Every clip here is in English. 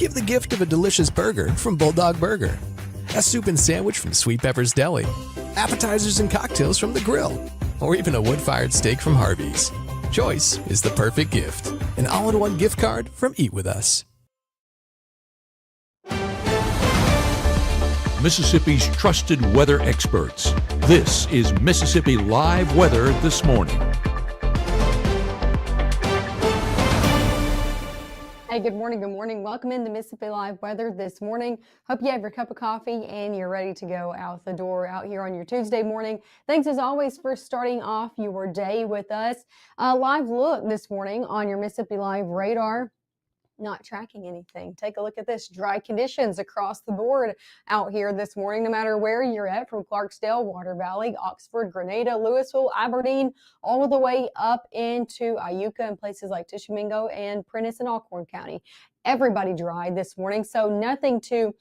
Give the gift of a delicious burger from Bulldog Burger, a soup and sandwich from Sweet Pepper's Deli, appetizers and cocktails from The Grill, or even a wood-fired steak from Harvey's. Choice is the perfect gift. An all-in-one gift card from Eat With Us. Mississippi's trusted weather experts. This is Mississippi Live Weather This Morning. Hey, good morning. Good morning. Welcome into Mississippi Live Weather This Morning. Hope you have your cup of coffee and you're ready to go out the door out here on your Tuesday morning. Thanks as always for starting off your day with us. A live look this morning on your Mississippi Live radar. Not tracking anything. Take a look at this. Dry conditions across the board out here this morning, no matter where you're at, from Clarksdale, Water Valley, Oxford, Grenada, Louisville, Aberdeen, all the way up into Iuka and places like Tishomingo and Prentiss and Alcorn County. Everybody dry this morning, so nothing to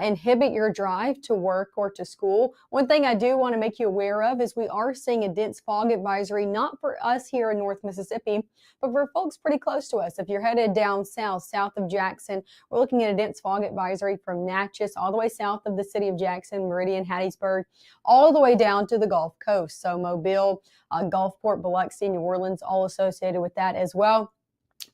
inhibit your drive to work or to school. One thing I do want to make you aware of is we are seeing a dense fog advisory, not for us here in North Mississippi, but for folks pretty close to us. If you're headed down south of Jackson, we're looking at a dense fog advisory from Natchez all the way south of the city of Jackson, Meridian, Hattiesburg, all the way down to the Gulf Coast. So Mobile, Gulfport, Biloxi, New Orleans, all associated with that as well,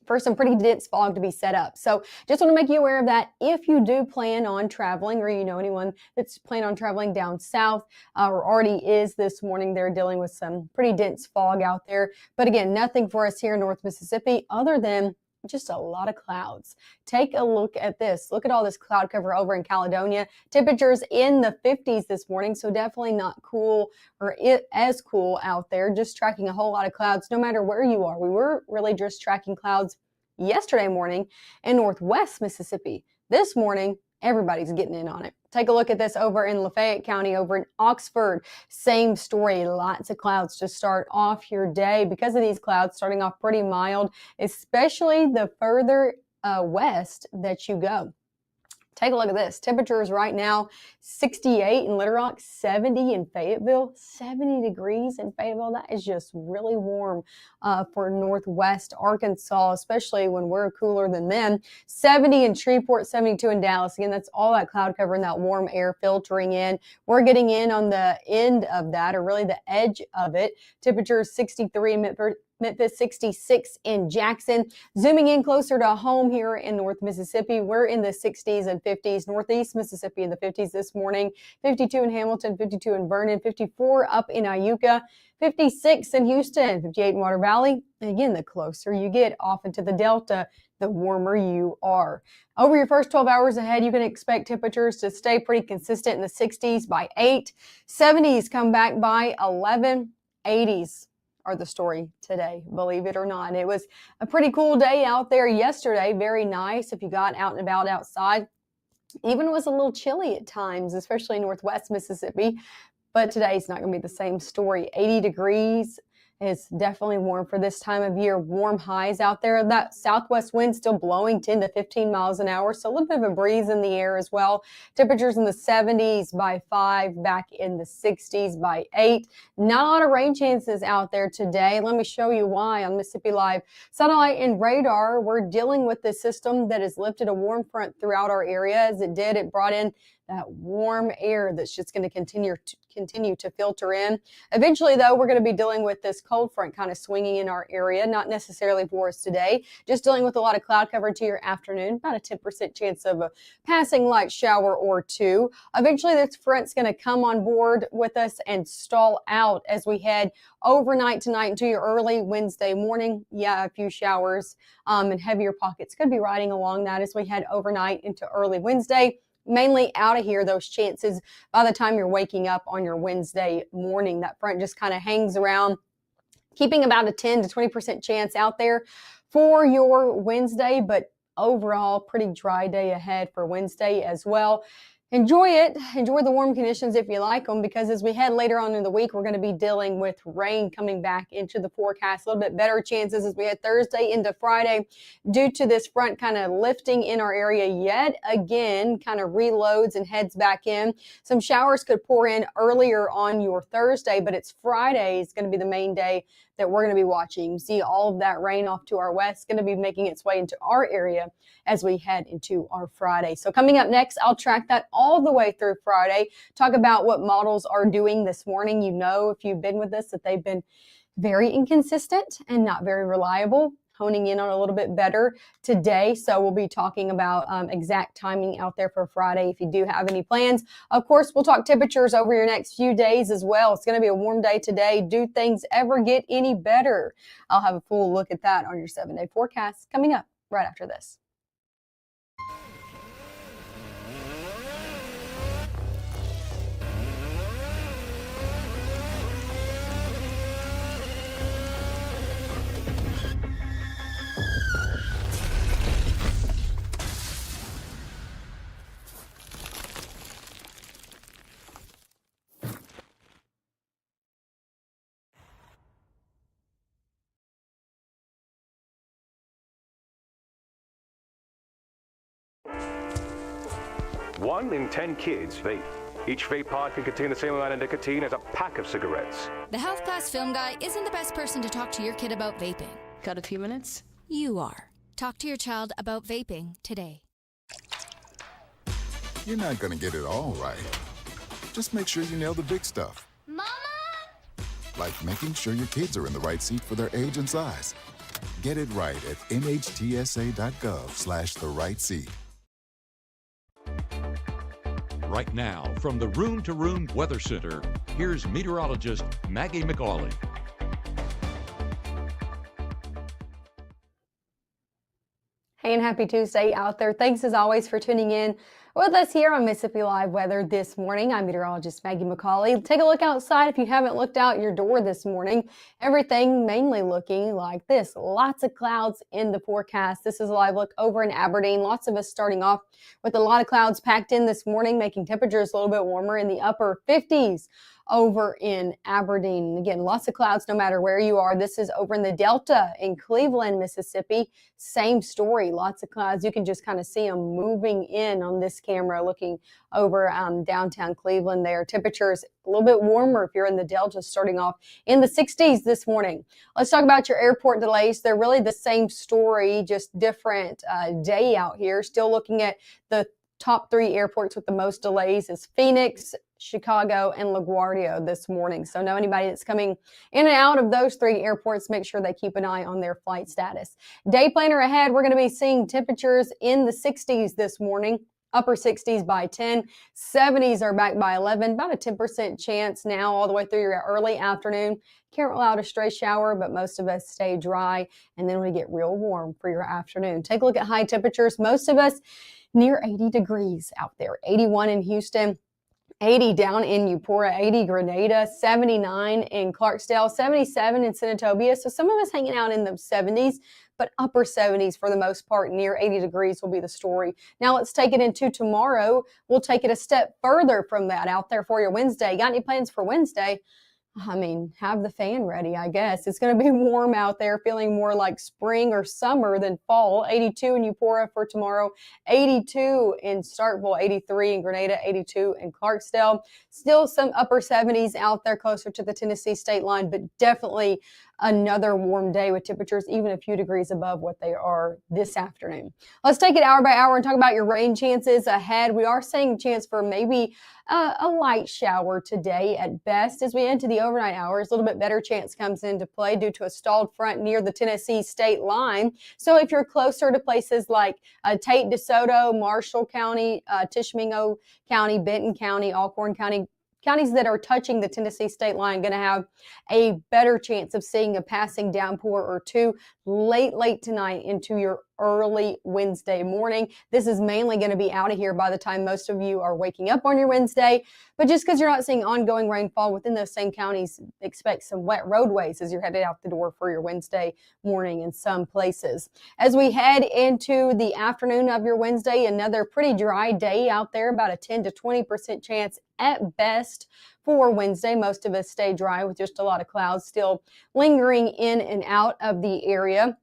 for some pretty dense fog to be set up. So just want to make you aware of that. If you do plan on traveling, or you know anyone that's planning on traveling down south or already is this morning, they're dealing with some pretty dense fog out there. But again, nothing for us here in North Mississippi other than just a lot of clouds. Take a look at this. Look at all this cloud cover over in Caledonia. Temperatures in the 50s this morning, so definitely not cool or as cool out there. Just tracking a whole lot of clouds no matter where you are. We were really just tracking clouds yesterday morning in Northwest Mississippi. This morning, everybody's getting in on it. Take a look at this over in Lafayette County, over in Oxford. Same story, lots of clouds to start off your day. Because of these clouds starting off pretty mild, especially the further west that you go. Take a look at this. Temperatures right now, 68 in Little Rock, 70 in Fayetteville, 70 degrees in Fayetteville. That is just really warm for Northwest Arkansas, especially when we're cooler than them. 70 in Shreveport, 72 in Dallas. Again, that's all that cloud cover and that warm air filtering in. We're getting in on the end of that, or really the edge of it. Temperatures 63 in Memphis, 66 in Jackson. Zooming in closer to home here in North Mississippi, we're in the 60s and 50s. Northeast Mississippi in the 50s this morning. 52 in Hamilton, 52 in Vernon, 54 up in Iuka, 56 in Houston, 58 in Water Valley. And again, the closer you get off into the Delta, the warmer you are. Over your first 12 hours ahead, you can expect temperatures to stay pretty consistent in the 60s by 8. 70s come back by 11. 80s are the story today, believe it or not. It was a pretty cool day out there yesterday. Very nice if you got out and about outside. Even was a little chilly at times, especially in Northwest Mississippi. But today's not going to be the same story. 80 degrees is definitely warm for this time of year. Warm highs out there. That southwest wind still blowing 10 to 15 miles an hour. So a little bit of a breeze in the air as well. Temperatures in the 70s by 5, back in the 60s by 8. Not a lot of rain chances out there today. Let me show you why on Mississippi Live Satellite and Radar. We're dealing with this system that has lifted a warm front throughout our area. As it did, it brought in that warm air that's just going to continue to filter in. Eventually, though, we're going to be dealing with this cold front kind of swinging in our area, not necessarily for us today, just dealing with a lot of cloud cover to your afternoon, about a 10% chance of a passing light shower or two. Eventually, this front's going to come on board with us and stall out as we head overnight tonight into your early Wednesday morning. Yeah, a few showers and heavier pockets could be riding along that as we head overnight into early Wednesday. Mainly out of here, those chances by the time you're waking up on your Wednesday morning. That front just kind of hangs around, keeping about a 10 to 20% chance out there for your Wednesday, but overall pretty dry day ahead for Wednesday as well. Enjoy it. Enjoy the warm conditions if you like them, because as we head later on in the week, we're going to be dealing with rain coming back into the forecast. A little bit better chances as we head Thursday into Friday due to this front kind of lifting in our area yet again, kind of reloads and heads back in. Some showers could pour in earlier on your Thursday, but it's Friday is going to be the main day that we're going to be watching. See all of that rain off to our west going to be making its way into our area as we head into our Friday. So coming up next, I'll track that all the way through Friday, talk about what models are doing this morning. You know, if you've been with us, that they've been very inconsistent and not very reliable, honing in on a little bit better today. So we'll be talking about exact timing out there for Friday if you do have any plans. Of course, we'll talk temperatures over your next few days as well. It's going to be a warm day today. Do things ever get any better? I'll have a full look at that on your 7-day forecast coming up right after this. One in 10 kids vape. Each vape pod can contain the same amount of nicotine as a pack of cigarettes. The Health Class Film Guy isn't the best person to talk to your kid about vaping. Got a few minutes? You are. Talk to your child about vaping today. You're not gonna get it all right. Just make sure you nail the big stuff. Mama! Like making sure your kids are in the right seat for their age and size. Get it right at nhtsa.gov/the right seat. Right now, from the Room to Room Weather Center, here's meteorologist Maggye McAuley. Hey, and happy Tuesday out there. Thanks as always for tuning in with us here on Mississippi Live Weather this morning. I'm meteorologist Maggye McAuley. Take a look outside if you haven't looked out your door this morning. Everything mainly looking like this. Lots of clouds in the forecast. This is a live look over in Aberdeen. Lots of us starting off with a lot of clouds packed in this morning, making temperatures a little bit warmer in the upper 50s. Over in Aberdeen. Again, lots of clouds no matter where you are. This is over in the Delta in Cleveland, Mississippi. Same story. Lots of clouds. You can just kind of see them moving in on this camera looking over downtown Cleveland there. Temperatures a little bit warmer if you're in the Delta, starting off in the 60s this morning. Let's talk about your airport delays. They're really the same story, just different day out here. Still looking at the top 3 airports with the most delays is Phoenix, Chicago, and LaGuardia this morning. So know anybody that's coming in and out of those 3 airports, make sure they keep an eye on their flight status. Day planner ahead, we're going to be seeing temperatures in the 60s this morning. Upper 60s by 10, 70s are back by 11, about a 10% chance now all the way through your early afternoon. Can't rule out a stray shower, but most of us stay dry, and then we get real warm for your afternoon. Take a look at high temperatures. Most of us near 80 degrees out there. 81 in Houston, 80 down in Eupora, 80 Grenada, 79 in Clarksdale, 77 in Senatobia. So some of us hanging out in the 70s, but upper 70s for the most part. Near 80 degrees will be the story. Now let's take it into tomorrow. We'll take it a step further from that out there for your Wednesday. Got any plans for Wednesday? I mean, have the fan ready, I guess. It's going to be warm out there, feeling more like spring or summer than fall. 82 in Eupora for tomorrow, 82 in Starkville, 83 in Grenada, 82 in Clarksdale. Still some upper 70s out there closer to the Tennessee state line, but definitely another warm day with temperatures even a few degrees above what they are this afternoon. Let's take it hour by hour and talk about your rain chances ahead. We are seeing a chance for maybe a light shower today at best. As we enter the overnight hours, a little bit better chance comes into play due to a stalled front near the Tennessee state line. So if you're closer to places like Tate, DeSoto, Marshall County, Tishomingo County, Benton County, Alcorn County, counties that are touching the Tennessee state line, going to have a better chance of seeing a passing downpour or two late tonight into your early Wednesday morning. This is mainly going to be out of here by the time most of you are waking up on your Wednesday. But just because you're not seeing ongoing rainfall within those same counties, expect some wet roadways as you're headed out the door for your Wednesday morning in some places. As we head into the afternoon of your Wednesday, another pretty dry day out there, about a 10 to 20% chance at best for Wednesday. Most of us stay dry with just a lot of clouds still lingering in and out of the area.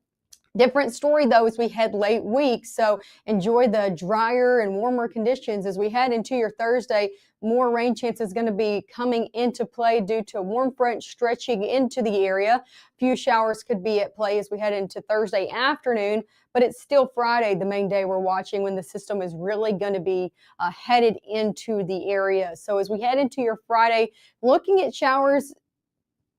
Different story though as we head late week, so enjoy the drier and warmer conditions as we head into your Thursday. More rain chances going to be coming into play due to a warm front stretching into the area. A few showers could be at play as we head into Thursday afternoon, but it's still Friday, the main day we're watching, when the system is really going to be headed into the area. So as we head into your Friday, looking at showers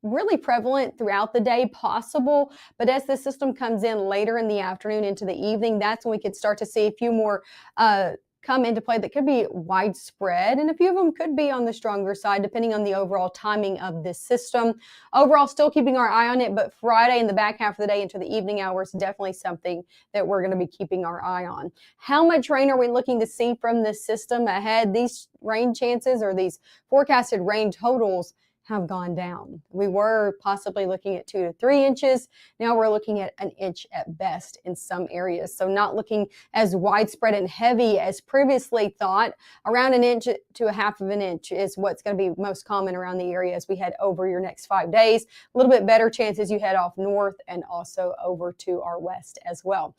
really prevalent throughout the day, possible, but as the system comes in later in the afternoon into the evening, that's when we could start to see a few more come into play that could be widespread, and a few of them could be on the stronger side depending on the overall timing of this system. Overall, still keeping our eye on it, but Friday in the back half of the day into the evening hours, definitely something that we're going to be keeping our eye on. How much rain are we looking to see from this system ahead? These rain chances, or these forecasted rain totals, have gone down. We were possibly looking at 2 to 3 inches. Now we're looking at an inch at best in some areas. So not looking as widespread and heavy as previously thought. Around an inch to a half of an inch is what's going to be most common around the area as we head over your next 5 days. A little bit better chances you head off north and also over to our west as well.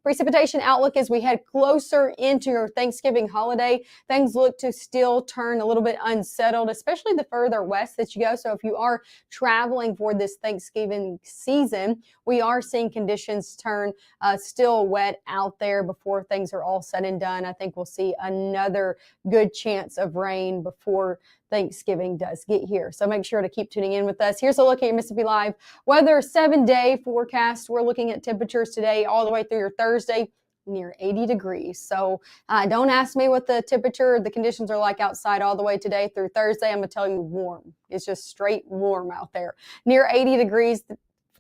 Precipitation outlook as we head closer into your Thanksgiving holiday. Things look to still turn a little bit unsettled, especially the further west that you go. So if you are traveling for this Thanksgiving season, we are seeing conditions turn still wet out there before things are all said and done. I think we'll see another good chance of rain before Thanksgiving does get here. So make sure to keep tuning in with us. Here's a look at your Mississippi Live weather 7-day forecast. We're looking at temperatures today all the way through your Thursday, near 80 degrees. So don't ask me what the temperature, the conditions are like outside all the way today through Thursday. I'm going to tell you warm. It's just straight warm out there. Near 80 degrees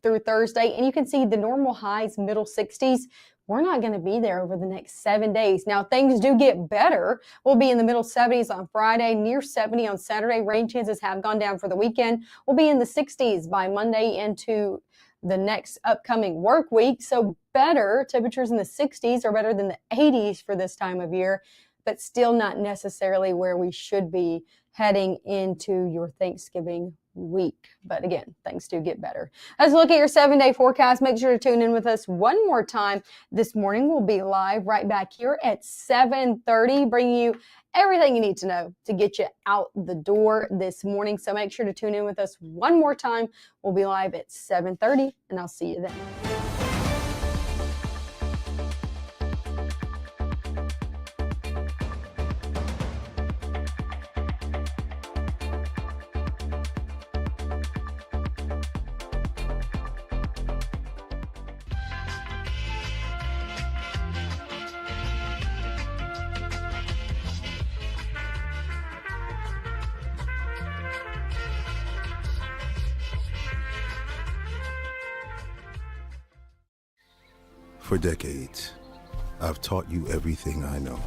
through Thursday. And you can see the normal highs, middle 60s. We're not going to be there over the next 7 days. Now, things do get better. We'll be in the middle 70s on Friday, near 70 on Saturday. Rain chances have gone down for the weekend. We'll be in the 60s by Monday into the next upcoming work week. So better temperatures in the 60s are better than the 80s for this time of year, but still not necessarily where we should be heading into your Thanksgiving week. But again, things do get better. Let's look at your 7-day forecast. Make sure to tune in with us one more time this morning. We'll be live right back here at 7:30, bringing you everything you need to know to get you out the door this morning. So make sure to tune in with us one more time. We'll be live at 7:30, and I'll see you then. For decades, I've taught you everything I know.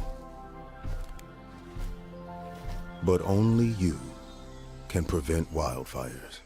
But only you can prevent wildfires.